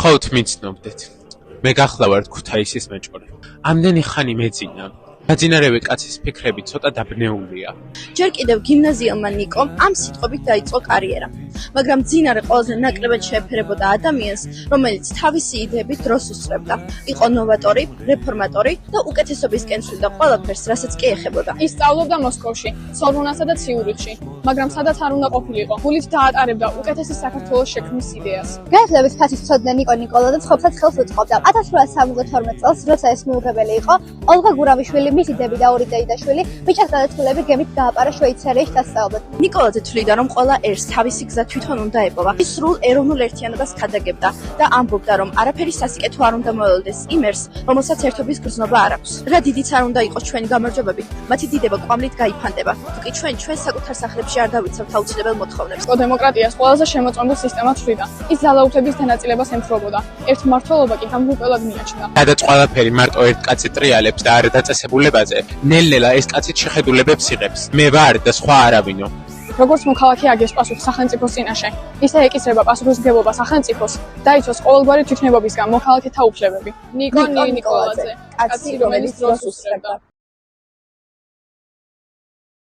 გთხოვთ მიცნობდეთ. მე გახლავართ ქუთაისის მეჭორი. ამდენი ხანი მეძინა. გაძინარევი კაცის ფიქრები ცოტა დაბნეულია. ჯერ კიდევ გიმნაზიელმა ნიკომ ამ სიტყვებით დაიწყო კარიერა. მაგრამ ძინარე ყველაზე ნაკლებად შეეფერებოდა ადამიანს, რომელიც თავისი იდეებით დროს უსწრებდა. იყო ნოვატორი, რეფორმატორი და უკეთესობისკენ ცვლიდა ყველაფერს, რასაც კი ეხებოდა. ის სწავლობდა მოსკოვში, სორბონასა და ციურიხში, მაგრამ სადაც არ უნდა ყოფილიყო, გულით დაატარებდა უკეთესი საქართველოს შექმნის იდეას. განათლების ფასის მცოდნე ნიკო ნიკოლაძე ცხობსაც ხელს უწყობდა. 1872 წელს, როცა ეს მიუღებელი იყო, ოლღა გურავიშვილი, მისი დები და ორი დეიდაშვილი, ბიჭად გადაწყვეტილები გემით გააპარა შვეიცარიაში დასწავლად. ნიკოლაძე თვლიდა, რომ ყველა ერს თავისი გზა თვითონ უნდა ეპოვა. ის სრულ ეროვნულ ერთიანობას ქადაგებდა და ამბობდა, რომ არაფერი სასიკეთო არ უნდა მოელოდეს იმ ერს, რომელსაც ერთობის გრძნობა არ აქვს. რა დიდიც არ უნდა იყოს ჩვენი გამარჯვებები, მათი დიდება კვამლით გაიფანტება. თუკი ჩვენ საკუთარ სახლებში არ დავიცავთ აუცილებელ მოთხოვნებს. დემოკრატიას ყველაზე შემოწმებულ სისტემად თვლიდა. ის ძალაუფლების დანაწილებას ემხრობოდა. ერთმართველობა კი გამგრუპელად მიაჩნდა. სადაც ყველაფერი მარტო ერთ კაცი ტრიალებს და არ დაწესებულებაზე, ნელ-ნელა ეს კაცი შეხედულებებს იღებს. მე ვარ და სხვა არავინო. როგორც მოქალაქე აგეს პასუხ სახელმწიფოს წინაშე, ისე ეკისრება პასუხისმგებლობა სახელმწიფოს, დაიცვას ყოველგვარი თვითნებობისგან მოქალაქეთა უფლებები. ნიკო ნიკოლაძე, კაცი, რომელიც დროს უსწრებდა.